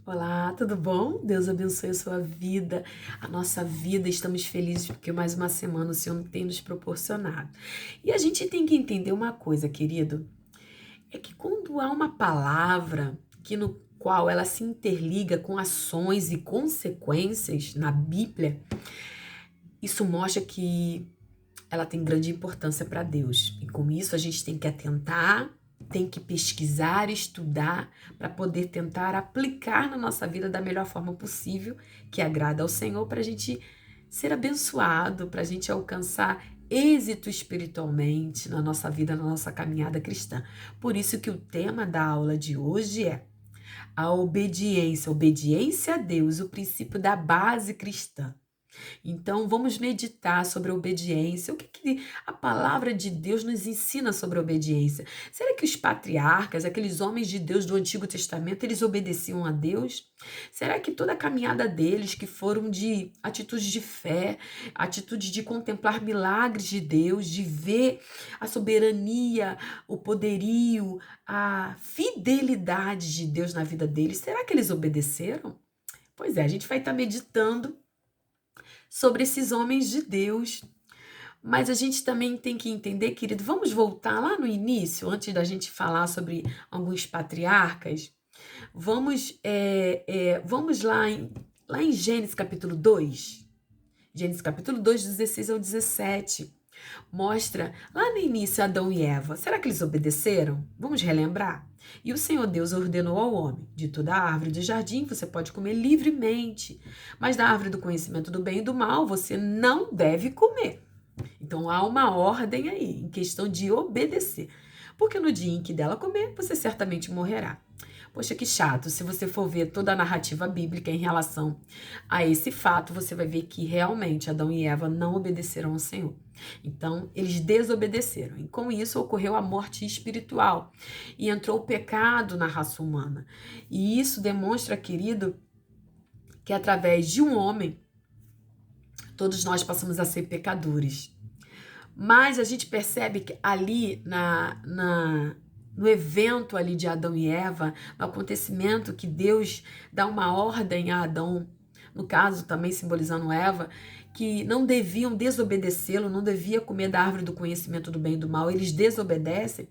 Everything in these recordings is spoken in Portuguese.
Olá, tudo bom? Deus abençoe a sua vida, a nossa vida. Estamos felizes porque mais uma semana o Senhor tem nos proporcionado. E a gente tem que entender uma coisa, querido, é que quando há uma palavra que no qual ela se interliga com ações e consequências na Bíblia, isso mostra que ela tem grande importância para Deus. E com isso a gente tem que atentar, tem que pesquisar, estudar para poder tentar aplicar na nossa vida da melhor forma possível, que agrada ao Senhor, para a gente ser abençoado, para a gente alcançar êxito espiritualmente na nossa vida, na nossa caminhada cristã. Por isso que o tema da aula de hoje é a obediência a Deus, o princípio da base cristã. Então, vamos meditar sobre a obediência. O que a palavra de Deus nos ensina sobre a obediência? Será que os patriarcas, aqueles homens de Deus do Antigo Testamento, eles obedeciam a Deus? Será que toda a caminhada deles, que foram de atitudes de fé, atitude de contemplar milagres de Deus, de ver a soberania, o poderio, a fidelidade de Deus na vida deles, será que eles obedeceram? Pois é, a gente vai estar meditando sobre esses homens de Deus. Mas a gente também tem que entender, querido, vamos voltar lá no início, antes da gente falar sobre alguns patriarcas. Vamos lá em Gênesis capítulo 2. Gênesis capítulo 2, 16 ao 17. Mostra lá no início Adão e Eva. Será que eles obedeceram? Vamos relembrar? E o Senhor Deus ordenou ao homem: de toda árvore do jardim você pode comer livremente, mas da árvore do conhecimento do bem e do mal você não deve comer. Então há uma ordem aí, em questão de obedecer. Porque no dia em que dela comer, você certamente morrerá. Poxa, que chato. Se você for ver toda a narrativa bíblica em relação a esse fato, você vai ver que realmente Adão e Eva não obedeceram ao Senhor. Então, eles desobedeceram. E com isso ocorreu a morte espiritual. E entrou o pecado na raça humana. E isso demonstra, querido, que através de um homem, todos nós passamos a ser pecadores. Mas a gente percebe que ali no evento ali de Adão e Eva, no acontecimento que Deus dá uma ordem a Adão, no caso também simbolizando Eva, que não deviam desobedecê-lo, não devia comer da árvore do conhecimento do bem e do mal, eles desobedecem.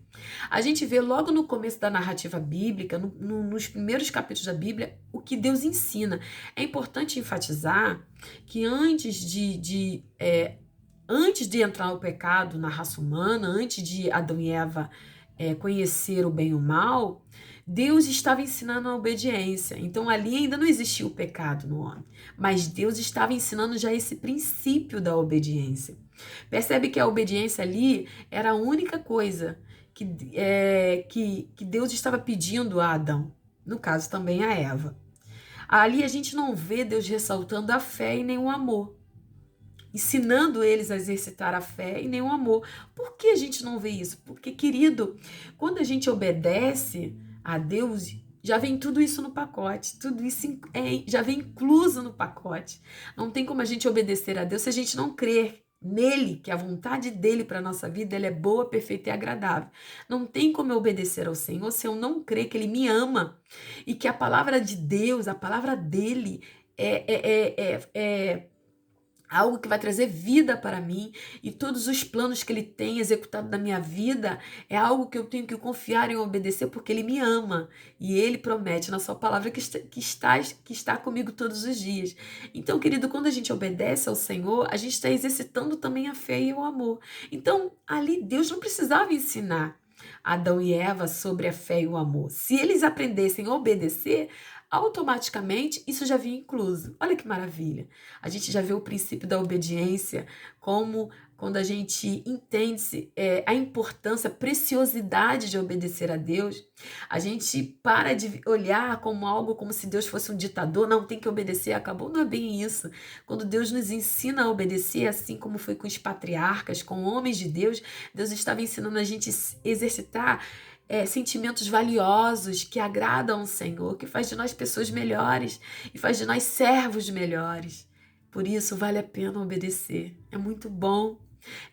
A gente vê logo no começo da narrativa bíblica, nos primeiros capítulos da Bíblia, o que Deus ensina. É importante enfatizar que antes de entrar o pecado na raça humana, antes de Adão e Eva conhecer o bem e o mal, Deus estava ensinando a obediência. Então ali ainda não existia o pecado no homem, mas Deus estava ensinando já esse princípio da obediência. Percebe que a obediência ali era a única coisa que Deus estava pedindo a Adão, no caso também a Eva. Ali a gente não vê Deus ressaltando a fé e nem o amor, ensinando eles a exercitar a fé e nem o amor. Por que a gente não vê isso? Porque, querido, quando a gente obedece a Deus, já vem tudo isso no pacote, tudo isso já vem incluso no pacote. Não tem como a gente obedecer a Deus se a gente não crer nele, que a vontade dele para a nossa vida ela é boa, perfeita e agradável. Não tem como eu obedecer ao Senhor se eu não crer que ele me ama e que a palavra de Deus, a palavra dele é algo que vai trazer vida para mim, e todos os planos que ele tem executado na minha vida é algo que eu tenho que confiar em obedecer, porque ele me ama e ele promete na sua palavra que está comigo todos os dias. Então, querido, quando a gente obedece ao Senhor, a gente está exercitando também a fé e o amor. Então, ali Deus não precisava ensinar Adão e Eva sobre a fé e o amor. Se eles aprendessem a obedecer, automaticamente isso já vinha incluso. Olha que maravilha. A gente já vê o princípio da obediência como quando a gente entende a importância, a preciosidade de obedecer a Deus, a gente para de olhar como algo como se Deus fosse um ditador, não tem que obedecer, acabou, não é bem isso. Quando Deus nos ensina a obedecer, assim como foi com os patriarcas, com homens de Deus, Deus estava ensinando a gente a exercitar sentimentos valiosos que agradam ao Senhor, que faz de nós pessoas melhores e faz de nós servos melhores. Por isso, vale a pena obedecer. É muito bom.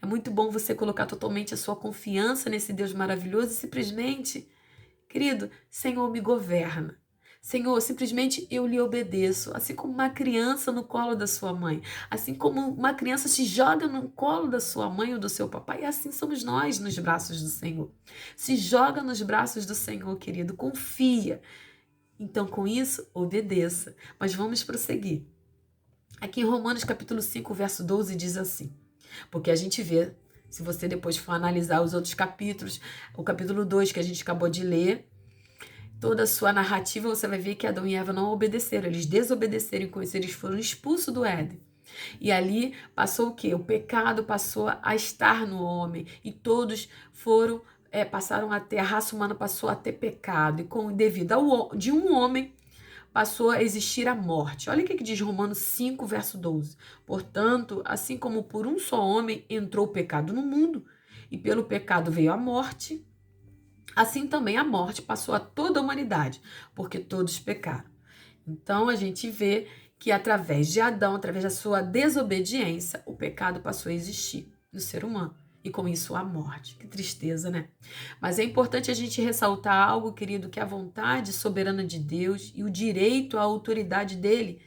É muito bom você colocar totalmente a sua confiança nesse Deus maravilhoso e simplesmente, querido, Senhor, me governa. Senhor, simplesmente eu lhe obedeço, assim como uma criança no colo da sua mãe, assim como uma criança se joga no colo da sua mãe ou do seu papai, e assim somos nós nos braços do Senhor. Se joga nos braços do Senhor, querido, confia. Então, com isso, obedeça. Mas vamos prosseguir. Aqui em Romanos capítulo 5, verso 12, diz assim, porque a gente vê, se você depois for analisar os outros capítulos, o capítulo 2 que a gente acabou de ler, toda a sua narrativa, você vai ver que Adão e Eva não obedeceram, eles desobedeceram e com isso eles foram expulsos do Éden. E ali passou o quê? O pecado passou a estar no homem e todos passaram a ter, a raça humana passou a ter pecado e devido de um homem passou a existir a morte. Olha o que diz Romanos 5, verso 12. Portanto, assim como por um só homem entrou o pecado no mundo e pelo pecado veio a morte, assim também a morte passou a toda a humanidade, porque todos pecaram. Então a gente vê que através de Adão, através da sua desobediência, o pecado passou a existir no ser humano. E com isso a morte. Que tristeza, né? Mas é importante a gente ressaltar algo, querido, que a vontade soberana de Deus e o direito à autoridade dele,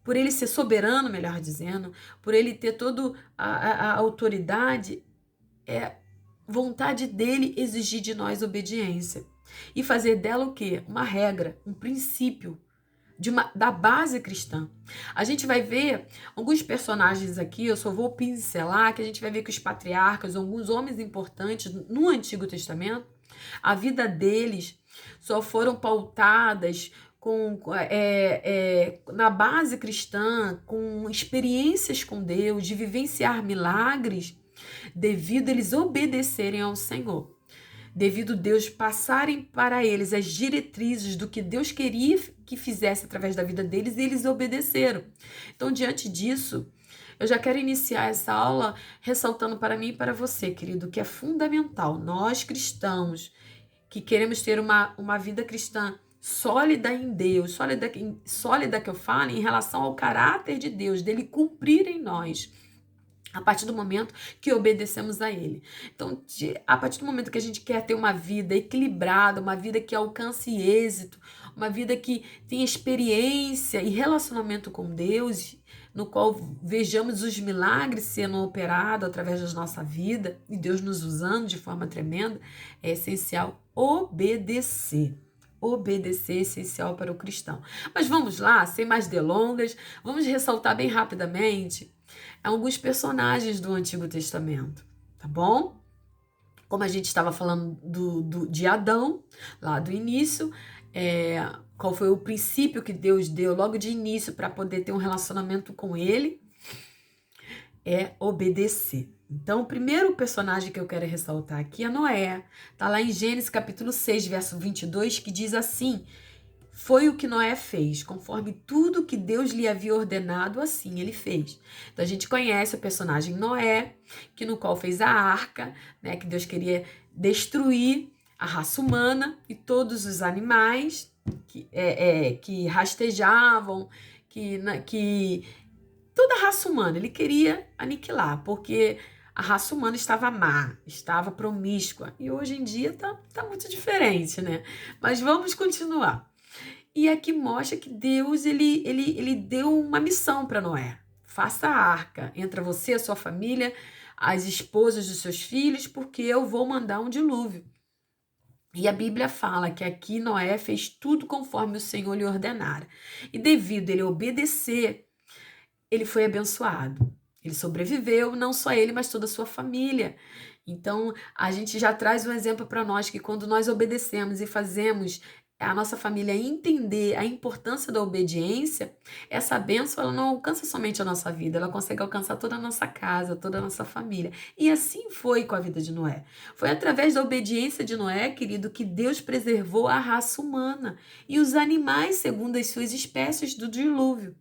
por ele ser soberano, melhor dizendo, por ele ter toda a autoridade, é vontade dele exigir de nós obediência e fazer dela o quê? Uma regra, um princípio da base cristã. A gente vai ver alguns personagens aqui, eu só vou pincelar, que a gente vai ver que os patriarcas, alguns homens importantes no Antigo Testamento, a vida deles só foram pautadas na base cristã, com experiências com Deus, de vivenciar milagres, devido a eles obedecerem ao Senhor. Devido a Deus passarem para eles as diretrizes do que Deus queria que fizesse através da vida deles, e eles obedeceram. Então, diante disso, eu já quero iniciar essa aula ressaltando para mim e para você, querido, que é fundamental, nós cristãos, que queremos ter uma vida cristã sólida em Deus, sólida que eu falo em relação ao caráter de Deus, dele cumprir em nós, a partir do momento que obedecemos a Ele. Então, a partir do momento que a gente quer ter uma vida equilibrada, uma vida que alcance êxito, uma vida que tenha experiência e relacionamento com Deus, no qual vejamos os milagres sendo operados através da nossa vida e Deus nos usando de forma tremenda, é essencial obedecer. Obedecer é essencial para o cristão. Mas vamos lá, sem mais delongas, vamos ressaltar bem rapidamente alguns personagens do Antigo Testamento, tá bom? Como a gente estava falando de Adão, lá do início, qual foi o princípio que Deus deu logo de início para poder ter um relacionamento com ele? É obedecer. Então, o primeiro personagem que eu quero ressaltar aqui é Noé. Está lá em Gênesis capítulo 6, verso 22, que diz assim: foi o que Noé fez, conforme tudo que Deus lhe havia ordenado, assim ele fez. Então a gente conhece o personagem Noé, que no qual fez a arca, né, que Deus queria destruir a raça humana e todos os animais que rastejavam, que toda a raça humana ele queria aniquilar, porque a raça humana estava má, estava promíscua. E hoje em dia tá muito diferente, né? Mas vamos continuar. E aqui mostra que Deus ele deu uma missão para Noé. Faça a arca, entra você, a sua família, as esposas dos seus filhos, porque eu vou mandar um dilúvio. E a Bíblia fala que aqui Noé fez tudo conforme o Senhor lhe ordenara. E devido a ele obedecer, ele foi abençoado. Ele sobreviveu, não só ele, mas toda a sua família. Então, a gente já traz um exemplo para nós que quando nós obedecemos e fazemos a nossa família entender a importância da obediência, essa bênção ela não alcança somente a nossa vida, ela consegue alcançar toda a nossa casa, toda a nossa família. E assim foi com a vida de Noé. Foi através da obediência de Noé, querido, que Deus preservou a raça humana e os animais segundo as suas espécies do dilúvio.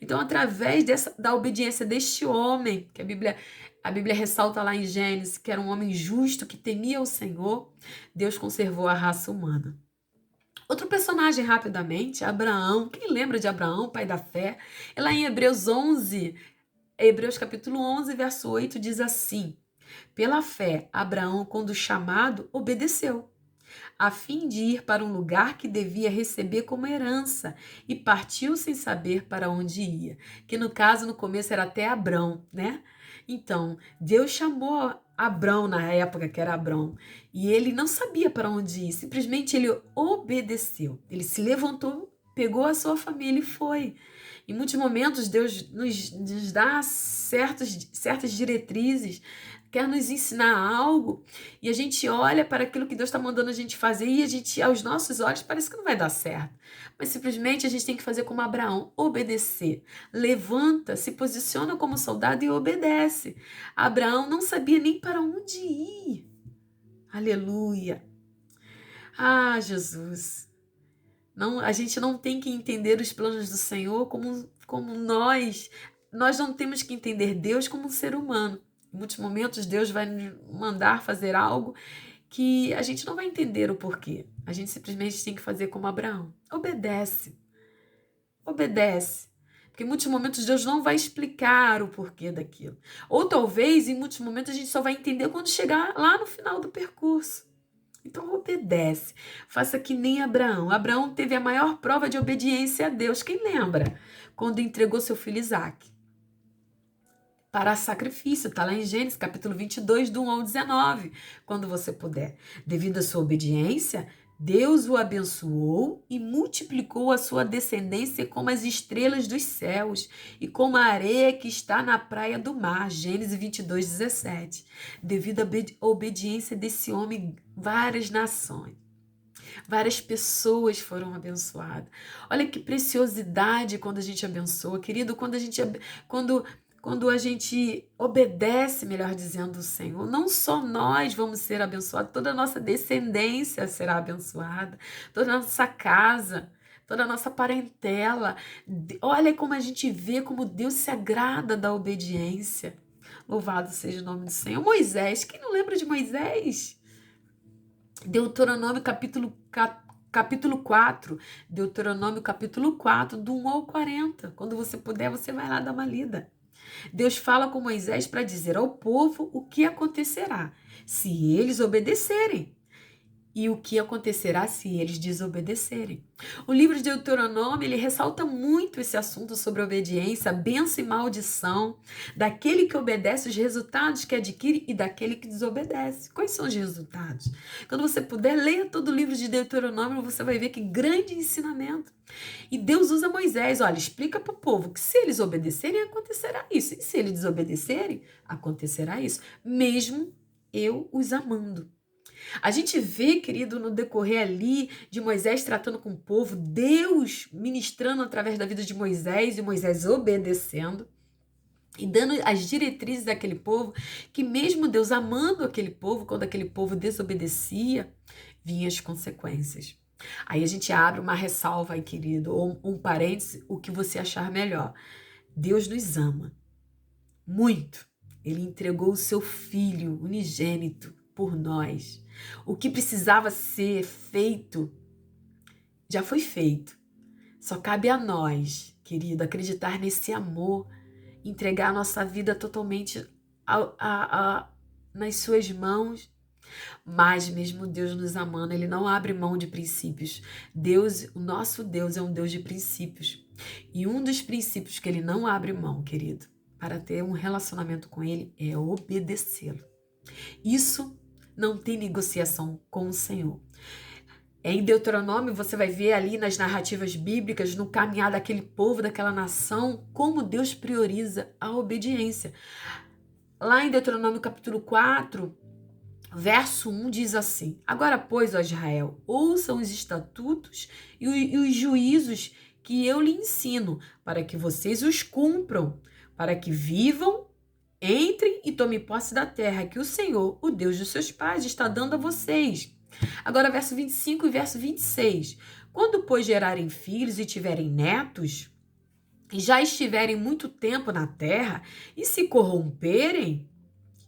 Então, através da obediência deste homem, que a Bíblia ressalta lá em Gênesis, que era um homem justo, que temia o Senhor, Deus conservou a raça humana. Outro personagem, rapidamente, Abraão. Quem lembra de Abraão, pai da fé? É lá em Hebreus capítulo 11, verso 8, diz assim: pela fé, Abraão, quando chamado, obedeceu, a fim de ir para um lugar que devia receber como herança, e partiu sem saber para onde ia. Que no caso, no começo, era até Abrão, né? Então, Deus chamou Abrão na época que era Abrão, e ele não sabia para onde ir, simplesmente ele obedeceu. Ele se levantou, pegou a sua família e foi. Em muitos momentos, Deus nos dá certas diretrizes, quer nos ensinar algo, e a gente olha para aquilo que Deus está mandando a gente fazer, e a gente, aos nossos olhos, parece que não vai dar certo. Mas simplesmente a gente tem que fazer como Abraão, obedecer. Levanta, se posiciona como soldado e obedece. Abraão não sabia nem para onde ir. Aleluia. Ah, Jesus. Não, a gente não tem que entender os planos do Senhor como nós. Nós não temos que entender Deus como um ser humano. Em muitos momentos, Deus vai nos mandar fazer algo que a gente não vai entender o porquê. A gente simplesmente tem que fazer como Abraão. Obedece. Obedece. Porque em muitos momentos Deus não vai explicar o porquê daquilo. Ou talvez, em muitos momentos, a gente só vai entender quando chegar lá no final do percurso. Então obedece, faça que nem Abraão. Abraão teve a maior prova de obediência a Deus. Quem lembra? Quando entregou seu filho Isaque para sacrifício. Está lá em Gênesis capítulo 22, do 1 ao 19, quando você puder. Devido à sua obediência, Deus o abençoou e multiplicou a sua descendência como as estrelas dos céus e como a areia que está na praia do mar. Gênesis 22, 17. Devido à obediência desse homem, várias nações, várias pessoas foram abençoadas. Olha que preciosidade quando a gente abençoa, querido, quando a gente obedece, melhor dizendo, o Senhor. Não só nós vamos ser abençoados, toda a nossa descendência será abençoada, toda a nossa casa, toda a nossa parentela. Olha como a gente vê como Deus se agrada da obediência. Louvado seja o nome do Senhor. Moisés, quem não lembra de Moisés? Deuteronômio capítulo 4. Deuteronômio capítulo 4, do 1 ao 40. Quando você puder, você vai lá dar uma lida. Deus fala com Moisés para dizer ao povo o que acontecerá se eles obedecerem e o que acontecerá se eles desobedecerem. O livro de Deuteronômio, ele ressalta muito esse assunto sobre obediência, bênção e maldição, daquele que obedece, os resultados que adquire e daquele que desobedece. Quais são os resultados? Quando você puder, leia todo o livro de Deuteronômio, você vai ver que grande ensinamento. E Deus usa Moisés, olha, explica para o povo que se eles obedecerem, acontecerá isso. E se eles desobedecerem, acontecerá isso. Mesmo eu os amando. A gente vê, querido, no decorrer ali de Moisés tratando com o povo, Deus ministrando através da vida de Moisés e Moisés obedecendo e dando as diretrizes daquele povo, que mesmo Deus amando aquele povo, quando aquele povo desobedecia, vinham as consequências. Aí a gente abre uma ressalva aí, querido, ou um parêntese, o que você achar melhor. Deus nos ama muito. Ele entregou o seu Filho unigênito por nós. O que precisava ser feito já foi feito. Só cabe a nós, querido, acreditar nesse amor, entregar a nossa vida totalmente nas suas mãos. Mas mesmo Deus nos amando, Ele não abre mão de princípios. Deus, o nosso Deus é um Deus de princípios. E um dos princípios que Ele não abre mão, querido, para ter um relacionamento com Ele é obedecê-lo. Isso não tem negociação com o Senhor. Em Deuteronômio, você vai ver ali nas narrativas bíblicas, no caminhar daquele povo, daquela nação, como Deus prioriza a obediência. Lá em Deuteronômio capítulo 4, verso 1 diz assim: Agora, pois, ó Israel, ouçam os estatutos e os juízos que eu lhe ensino, para que vocês os cumpram, para que vivam, entrem e tomem posse da terra que o Senhor, o Deus dos seus pais, está dando a vocês. Agora, verso 25 e verso 26. Quando, pois, gerarem filhos e tiverem netos, e já estiverem muito tempo na terra, e se corromperem,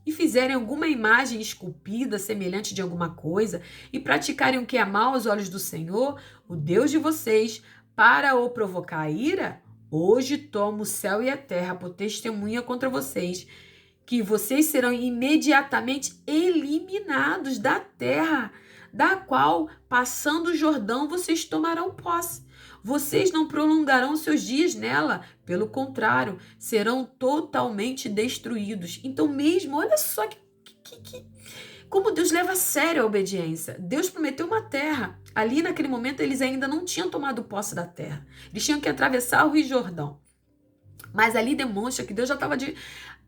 e fizerem alguma imagem esculpida, semelhante de alguma coisa, e praticarem o que é mal aos olhos do Senhor, o Deus de vocês, para o provocar a ira, hoje tomo o céu e a terra por testemunha contra vocês, que vocês serão imediatamente eliminados da terra, da qual, passando o Jordão, vocês tomarão posse. Vocês não prolongarão seus dias nela, pelo contrário, serão totalmente destruídos. Então mesmo, olha só como Deus leva a sério a obediência. Deus prometeu uma terra. Ali naquele momento eles ainda não tinham tomado posse da terra. Eles tinham que atravessar o Rio Jordão. Mas ali demonstra que Deus já estava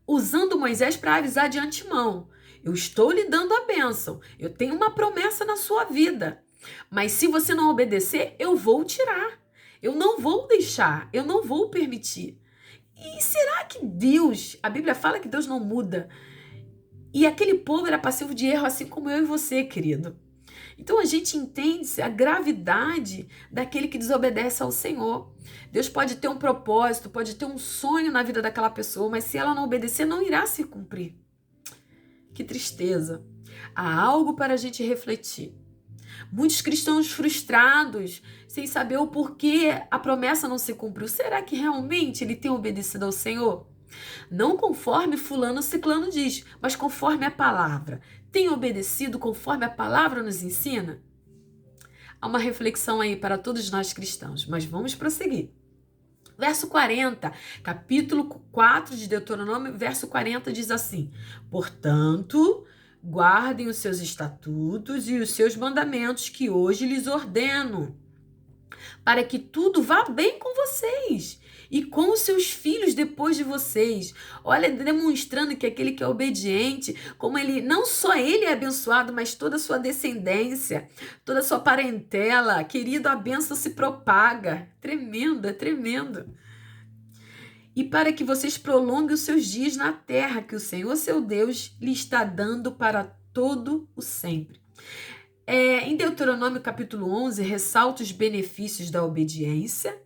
usando Moisés para avisar de antemão. Eu estou lhe dando a bênção. Eu tenho uma promessa na sua vida. Mas se você não obedecer, eu vou tirar. Eu não vou deixar. Eu não vou permitir. E será que Deus... A Bíblia fala que Deus não muda. E aquele povo era passivo de erro, assim como eu e você, querido. Então a gente entende a gravidade daquele que desobedece ao Senhor. Deus pode ter um propósito, pode ter um sonho na vida daquela pessoa, mas se ela não obedecer, não irá se cumprir. Que tristeza. Há algo para a gente refletir. Muitos cristãos frustrados, sem saber o porquê a promessa não se cumpriu. Será que realmente ele tem obedecido ao Senhor? Não conforme fulano ciclano diz, mas conforme a palavra. Tem obedecido conforme a palavra nos ensina? Há uma reflexão aí para todos nós cristãos, mas vamos prosseguir. Verso 40, capítulo 4 de Deuteronômio, verso 40 diz assim: portanto, guardem os seus estatutos e os seus mandamentos que hoje lhes ordeno, para que tudo vá bem com vocês e com os seus filhos depois de vocês. Olha, demonstrando que aquele que é obediente, como ele, não só ele é abençoado, mas toda a sua descendência, toda a sua parentela, querido, a bênção se propaga. Tremendo, é tremendo. E para que vocês prolonguem os seus dias na terra que o Senhor, seu Deus, lhe está dando para todo o sempre. Em Deuteronômio capítulo 11, ressalta os benefícios da obediência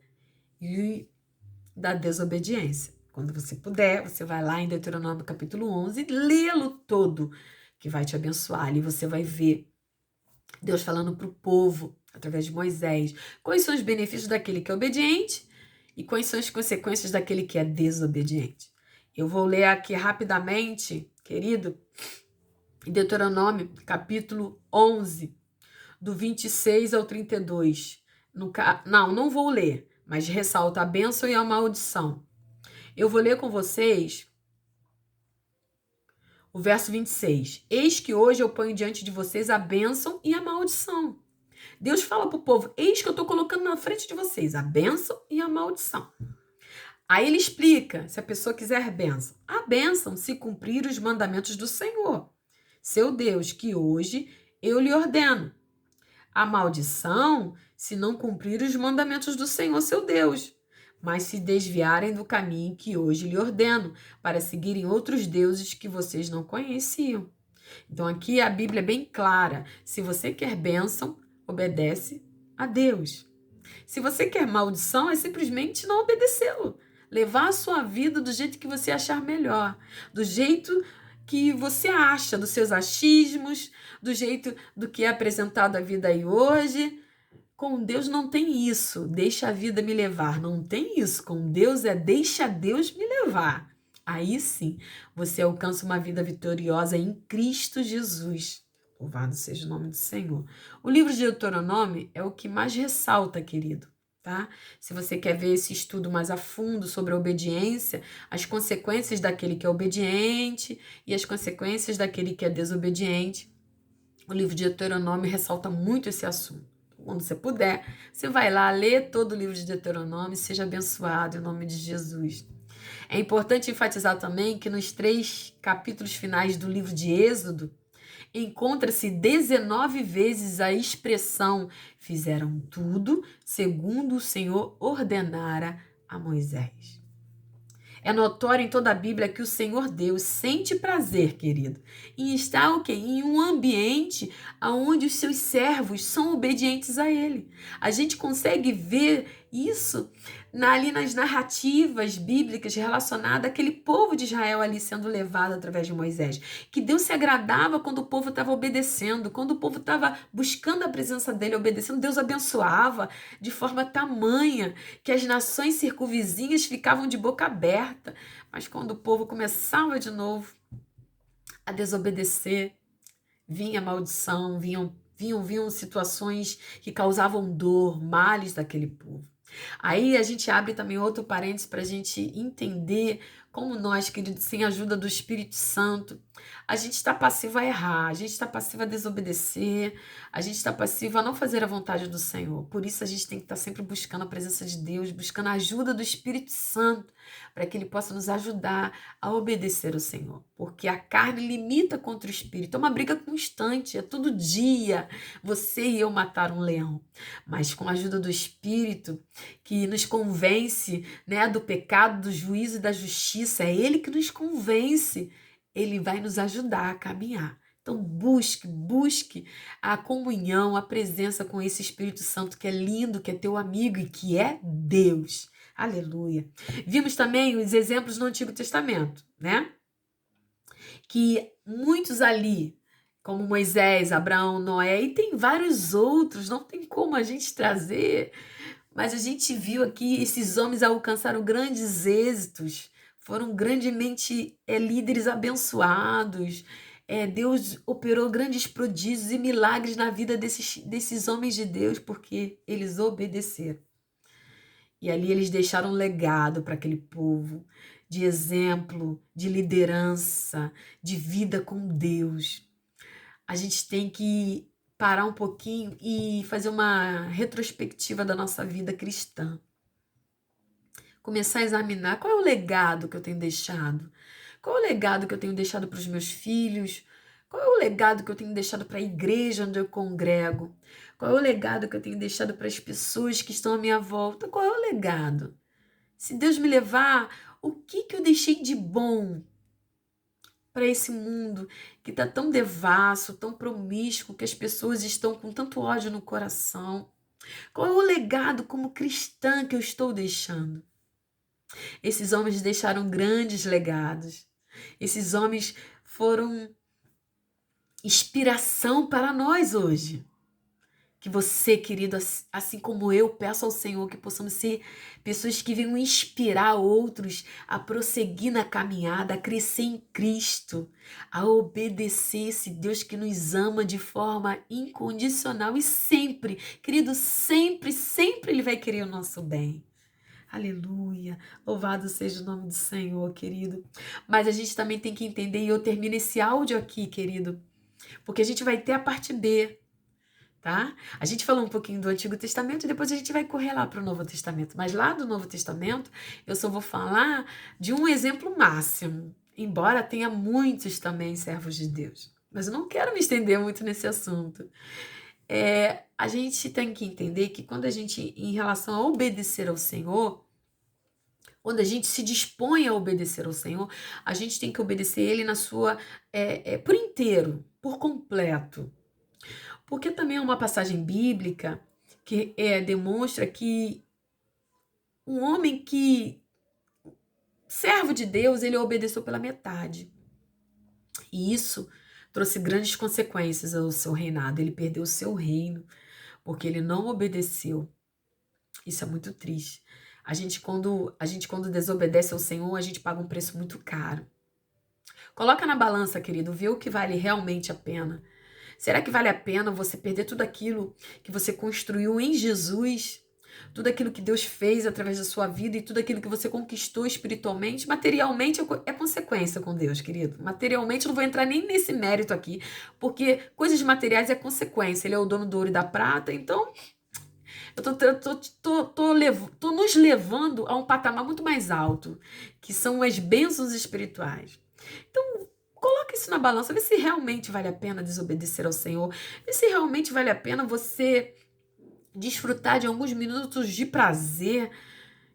e da desobediência. Quando você puder, você vai lá em Deuteronômio capítulo 11 e lê-lo todo, que vai te abençoar. Ali você vai ver Deus falando para o povo, através de Moisés, quais são os benefícios daquele que é obediente e quais são as consequências daquele que é desobediente. Eu vou ler aqui rapidamente, querido, em Deuteronômio capítulo 11, do 26 ao 32. Não vou ler, mas ressalta a bênção e a maldição. Eu vou ler com vocês o verso 26. Eis que hoje eu ponho diante de vocês a bênção e a maldição. Deus fala para o povo, eis que eu estou colocando na frente de vocês a bênção e a maldição. Aí ele explica, se a pessoa quiser bênção. A bênção se cumprir os mandamentos do Senhor, seu Deus, que hoje eu lhe ordeno. A maldição, se não cumprir os mandamentos do Senhor, seu Deus, mas se desviarem do caminho que hoje lhe ordeno, para seguirem outros deuses que vocês não conheciam. Então aqui a Bíblia é bem clara. Se você quer bênção, obedece a Deus. Se você quer maldição, é simplesmente não obedecê-lo. Levar a sua vida do jeito que você achar melhor, do jeito que você acha, dos seus achismos, do jeito do que é apresentado a vida aí hoje. Com Deus não tem isso, deixa a vida me levar, não tem isso. Com Deus deixa Deus me levar. Aí sim, você alcança uma vida vitoriosa em Cristo Jesus. Louvado seja o nome do Senhor. O livro de Deuteronômio é o que mais ressalta, querido. Tá? Se você quer ver esse estudo mais a fundo sobre a obediência, as consequências daquele que é obediente e as consequências daquele que é desobediente, o livro de Deuteronômio ressalta muito esse assunto. Quando você puder, você vai lá, lê todo o livro de Deuteronômio e seja abençoado em nome de Jesus. É importante enfatizar também que nos 3 capítulos finais do livro de Êxodo, encontra-se 19 vezes a expressão fizeram tudo segundo o Senhor ordenara a Moisés. É notório em toda a Bíblia que o Senhor Deus sente prazer, querido, em estar o quê? Em um ambiente onde os seus servos são obedientes a Ele. A gente consegue ver isso ali nas narrativas bíblicas relacionadas àquele povo de Israel ali sendo levado através de Moisés. Que Deus se agradava quando o povo estava obedecendo, quando o povo estava buscando a presença dele, obedecendo, Deus abençoava de forma tamanha que as nações circunvizinhas ficavam de boca aberta. Mas quando o povo começava de novo a desobedecer, vinha maldição, vinham Vinham situações que causavam dor, males daquele povo. Aí a gente abre também outro parênteses para a gente entender como nós, queridos, sem a ajuda do Espírito Santo, a gente está passivo a errar, a gente está passivo a desobedecer, a gente está passivo a não fazer a vontade do Senhor. Por isso a gente tem que estar sempre buscando a presença de Deus, buscando a ajuda do Espírito Santo, para que Ele possa nos ajudar a obedecer ao Senhor. Porque a carne limita contra o Espírito, é uma briga constante, é todo dia você e eu matar um leão. Mas com a ajuda do Espírito, que nos convence, né, do pecado, do juízo e da justiça, é Ele que nos convence, Ele vai nos ajudar a caminhar. Então busque a comunhão, a presença com esse Espírito Santo que é lindo, que é teu amigo e que é Deus. Aleluia. Vimos também os exemplos no Antigo Testamento, né? Que muitos ali, como Moisés, Abraão, Noé, e tem vários outros, não tem como a gente trazer, mas a gente viu aqui esses homens alcançaram grandes êxitos, foram grandemente líderes abençoados. Deus operou grandes prodígios e milagres na vida desses homens de Deus, porque eles obedeceram. E ali eles deixaram um legado para aquele povo de exemplo, de liderança, de vida com Deus. A gente tem que parar um pouquinho e fazer uma retrospectiva da nossa vida cristã. Começar a examinar qual é o legado que eu tenho deixado. Qual é o legado que eu tenho deixado para os meus filhos? Qual é o legado que eu tenho deixado para a igreja onde eu congrego? Qual é o legado que eu tenho deixado para as pessoas que estão à minha volta? Qual é o legado? Se Deus me levar, o que eu deixei de bom para esse mundo que está tão devasso, tão promíscuo, que as pessoas estão com tanto ódio no coração? Qual é o legado como cristã que eu estou deixando? Esses homens deixaram grandes legados. Esses homens foram inspiração para nós hoje. Que você, querido, assim como eu, peço ao Senhor que possamos ser pessoas que venham inspirar outros a prosseguir na caminhada, a crescer em Cristo, a obedecer esse Deus que nos ama de forma incondicional e sempre, querido, sempre, sempre Ele vai querer o nosso bem. Aleluia, louvado seja o nome do Senhor, querido. Mas a gente também tem que entender, e eu termino esse áudio aqui, querido, porque a gente vai ter a parte B. Tá? A gente falou um pouquinho do Antigo Testamento e depois a gente vai correr lá para o Novo Testamento. Mas lá do Novo Testamento eu só vou falar de um exemplo máximo, embora tenha muitos também servos de Deus. Mas eu não quero me estender muito nesse assunto. A gente tem que entender que quando a gente, em relação a obedecer ao Senhor, quando a gente se dispõe a obedecer ao Senhor, a gente tem que obedecer Ele na sua, por inteiro, por completo. Porque também é uma passagem bíblica que demonstra que um homem que, servo de Deus, ele obedeceu pela metade. E isso trouxe grandes consequências ao seu reinado. Ele perdeu o seu reino porque ele não obedeceu. Isso é muito triste. A gente quando desobedece ao Senhor, a gente paga um preço muito caro. Coloca na balança, querido, vê o que vale realmente a pena. Será que vale a pena você perder tudo aquilo que você construiu em Jesus? Tudo aquilo que Deus fez através da sua vida e tudo aquilo que você conquistou espiritualmente? Materialmente é consequência com Deus, querido. Materialmente eu não vou entrar nem nesse mérito aqui, porque coisas materiais é consequência. Ele é o dono do ouro e da prata, então eu tô nos levando a um patamar muito mais alto, que são as bênçãos espirituais. Então, coloca isso na balança, vê se realmente vale a pena desobedecer ao Senhor, vê se realmente vale a pena você desfrutar de alguns minutos de prazer,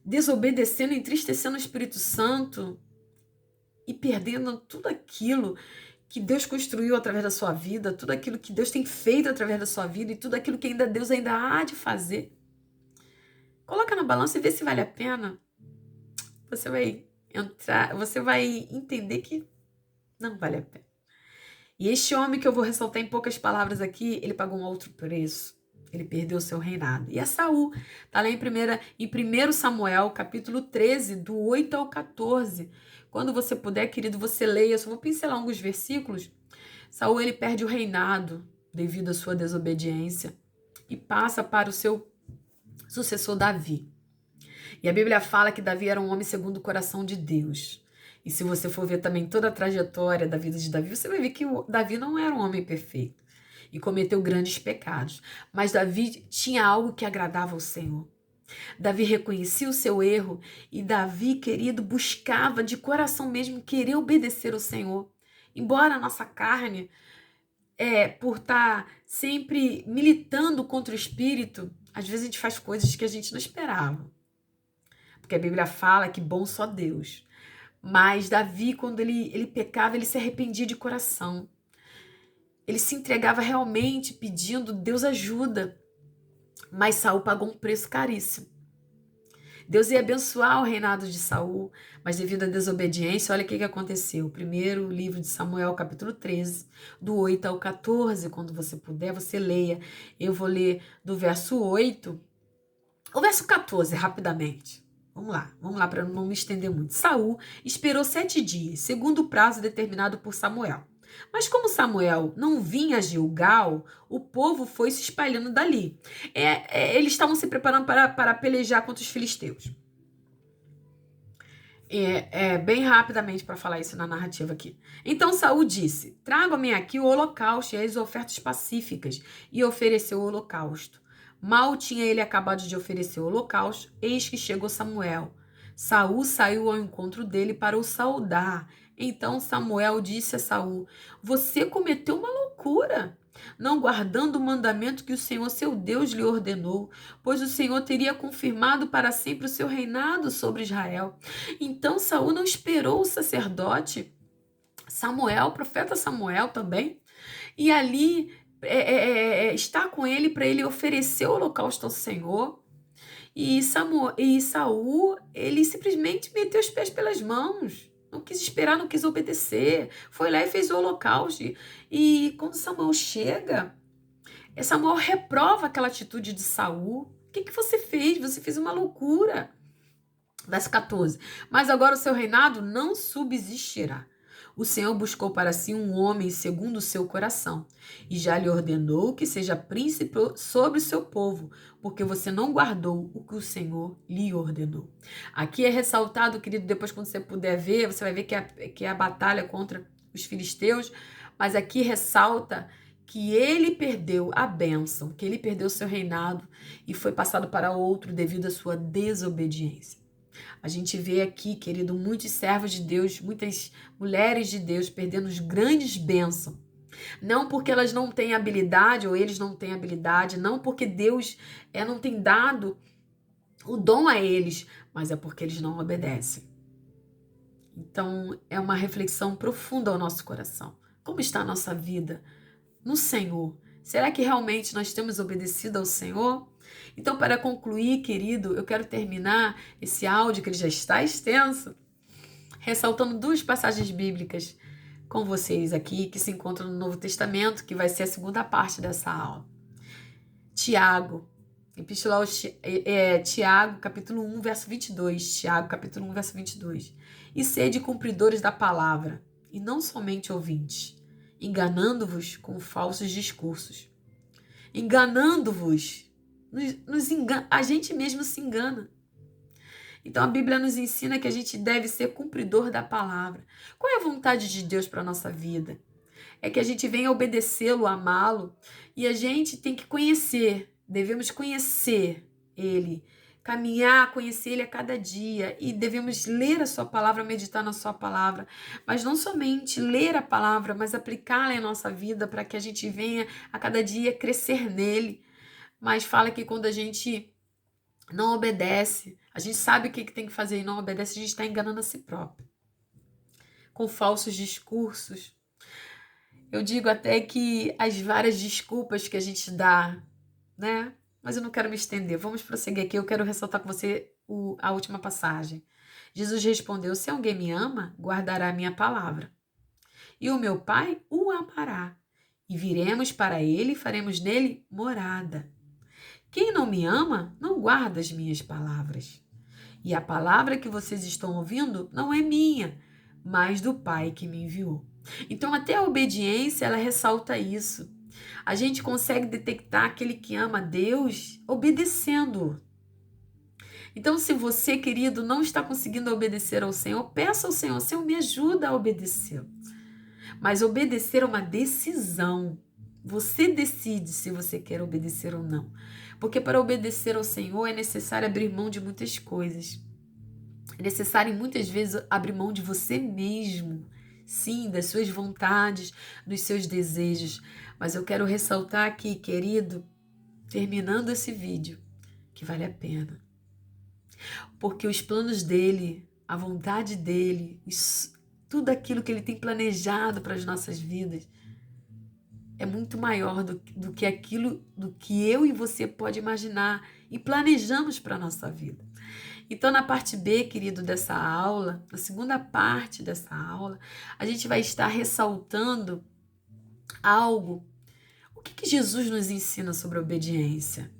desobedecendo, entristecendo o Espírito Santo e perdendo tudo aquilo que Deus construiu através da sua vida, tudo aquilo que Deus tem feito através da sua vida e tudo aquilo que Deus ainda há de fazer. Coloca na balança e vê se vale a pena. Você vai entender que não vale a pena. E este homem que eu vou ressaltar em poucas palavras aqui, ele pagou um outro preço. Ele perdeu o seu reinado. E é Saul. Está lá em 1 Samuel, capítulo 13, do 8 ao 14. Quando você puder, querido, você leia. Eu só vou pincelar alguns versículos. Saul, ele perde o reinado. devido à sua desobediência e passa para o seu sucessor Davi. E a Bíblia fala que Davi era um homem segundo o coração de Deus. E se você for ver também toda a trajetória da vida de Davi, você vai ver que Davi não era um homem perfeito e cometeu grandes pecados. Mas Davi tinha algo que agradava ao Senhor. Davi reconhecia o seu erro e Davi, querido, buscava de coração mesmo querer obedecer ao Senhor. Embora a nossa carne, por estar sempre militando contra o Espírito, às vezes a gente faz coisas que a gente não esperava. Porque a Bíblia fala que bom só Deus. Mas Davi, quando ele pecava, ele se arrependia de coração. Ele se entregava realmente pedindo Deus ajuda. Mas Saul pagou um preço caríssimo. Deus ia abençoar o reinado de Saul, mas devido à desobediência, olha o que aconteceu. Primeiro livro de Samuel, capítulo 13, do 8 ao 14, quando você puder, você leia. Eu vou ler do verso 8 ao verso 14, rapidamente. Vamos lá, para não me estender muito. Saul esperou 7 dias, segundo o prazo determinado por Samuel. Mas como Samuel não vinha a Gilgal, o povo foi se espalhando dali. Eles estavam se preparando para pelejar contra os filisteus. Bem rapidamente para falar isso na narrativa aqui. Então Saul disse: tragam-me aqui o holocausto e as ofertas pacíficas, e ofereceu o holocausto. Mal tinha ele acabado de oferecer o holocausto, eis que chegou Samuel. Saul saiu ao encontro dele para o saudar. Então Samuel disse a Saul: você cometeu uma loucura, não guardando o mandamento que o Senhor seu Deus lhe ordenou, pois o Senhor teria confirmado para sempre o seu reinado sobre Israel. Então Saul não esperou o sacerdote Samuel, o profeta Samuel também, e ali está com ele para ele oferecer o holocausto ao Senhor. E Saul, ele simplesmente meteu os pés pelas mãos. Não quis esperar, não quis obedecer. Foi lá e fez o holocausto. E quando Samuel chega, Samuel reprova aquela atitude de Saul. O que você fez? Você fez uma loucura. Verso 14. Mas agora o seu reinado não subsistirá. O Senhor buscou para si um homem segundo o seu coração, e já lhe ordenou que seja príncipe sobre o seu povo, porque você não guardou o que o Senhor lhe ordenou. Aqui é ressaltado, querido, depois quando você puder ver, você vai ver que é a batalha contra os filisteus, mas aqui ressalta que ele perdeu a bênção, que ele perdeu o seu reinado e foi passado para outro devido à sua desobediência. A gente vê aqui, querido, muitos servos de Deus, muitas mulheres de Deus perdendo grandes bênçãos. Não porque elas não têm habilidade ou eles não têm habilidade, não porque Deus não tem dado o dom a eles, mas é porque eles não obedecem. Então, é uma reflexão profunda ao nosso coração. Como está a nossa vida no Senhor? Será que realmente nós temos obedecido ao Senhor? Então, para concluir, querido, eu quero terminar esse áudio, que ele já está extenso, ressaltando 2 passagens bíblicas com vocês aqui, que se encontram no Novo Testamento, que vai ser a segunda parte dessa aula. Tiago, Epístola Tiago, capítulo 1, verso 22. Tiago, capítulo 1, verso 22. E sede cumpridores da palavra, e não somente ouvintes, enganando-vos com falsos discursos. Enganando-vos, a gente mesmo se engana. Então a Bíblia nos ensina que a gente deve ser cumpridor da palavra. Qual é a vontade de Deus para a nossa vida? É que a gente venha obedecê-lo, amá-lo, e a gente tem que devemos conhecer Ele, caminhar, conhecer Ele a cada dia, e devemos ler a sua palavra, meditar na sua palavra, mas não somente ler a palavra, mas aplicá-la em nossa vida para que a gente venha a cada dia crescer nele. Mas fala que quando a gente não obedece, a gente sabe o que tem que fazer e não obedece, a gente está enganando a si próprio, com falsos discursos. Eu digo até que as várias desculpas que a gente dá, né? Mas eu não quero me estender. Vamos prosseguir aqui. Eu quero ressaltar com você a última passagem. Jesus respondeu: se alguém me ama, guardará a minha palavra. E o meu Pai o amará. E viremos para ele e faremos nele morada. Quem não me ama, não guarda as minhas palavras. E a palavra que vocês estão ouvindo não é minha, mas do Pai que me enviou. Então, até a obediência, ela ressalta isso. A gente consegue detectar aquele que ama a Deus obedecendo. Então, se você, querido, não está conseguindo obedecer ao Senhor, peça ao Senhor, Senhor, me ajuda a obedecer. Mas obedecer é uma decisão. Você decide se você quer obedecer ou não. Porque para obedecer ao Senhor é necessário abrir mão de muitas coisas. É necessário muitas vezes abrir mão de você mesmo. Sim, das suas vontades, dos seus desejos. Mas eu quero ressaltar aqui, querido, terminando esse vídeo, que vale a pena. Porque os planos dele, a vontade dele, tudo aquilo que ele tem planejado para as nossas vidas é muito maior do que aquilo do que eu e você pode imaginar e planejamos para a nossa vida. Então, na parte B, querido, dessa aula, na segunda parte dessa aula, a gente vai estar ressaltando algo. O que Jesus nos ensina sobre obediência?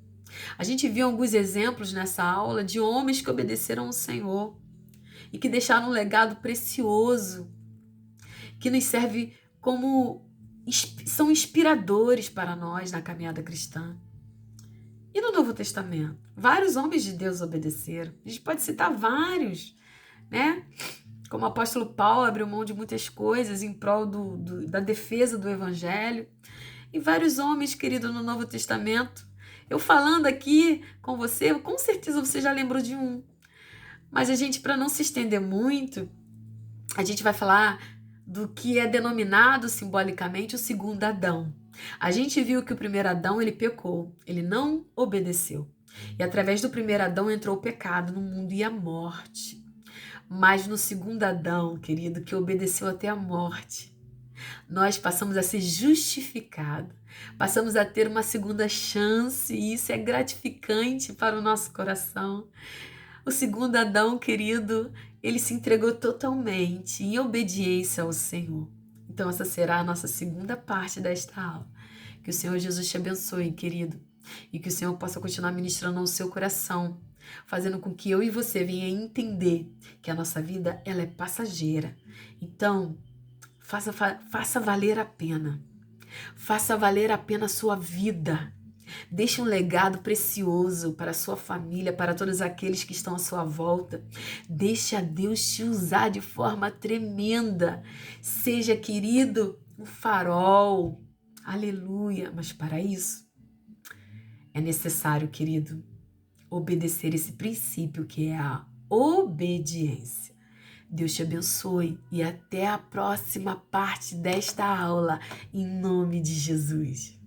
A gente viu alguns exemplos nessa aula de homens que obedeceram ao Senhor e que deixaram um legado precioso, que nos serve como são inspiradores para nós na caminhada cristã. E no Novo Testamento, vários homens de Deus obedeceram. A gente pode citar vários, né? Como o apóstolo Paulo abriu mão de muitas coisas em prol da defesa do evangelho. E vários homens, querido, no Novo Testamento. Eu falando aqui com você, com certeza você já lembrou de um. Mas a gente, para não se estender muito, a gente vai falar do que é denominado simbolicamente o segundo Adão. A gente viu que o primeiro Adão, ele pecou, ele não obedeceu. E através do primeiro Adão entrou o pecado no mundo e a morte. Mas no segundo Adão, querido, que obedeceu até a morte, nós passamos a ser justificados, passamos a ter uma segunda chance e isso é gratificante para o nosso coração. O segundo Adão, querido, ele se entregou totalmente em obediência ao Senhor. Então, essa será a nossa segunda parte desta aula. Que o Senhor Jesus te abençoe, querido, e que o Senhor possa continuar ministrando ao seu coração, fazendo com que eu e você venha entender que a nossa vida ela é passageira. Então, faça valer a pena. Faça valer a pena a sua vida. Deixe um legado precioso para a sua família, para todos aqueles que estão à sua volta. Deixe a Deus te usar de forma tremenda. Seja, querido, um farol. Aleluia. Mas para isso, é necessário, querido, obedecer esse princípio que é a obediência. Deus te abençoe e até a próxima parte desta aula, em nome de Jesus.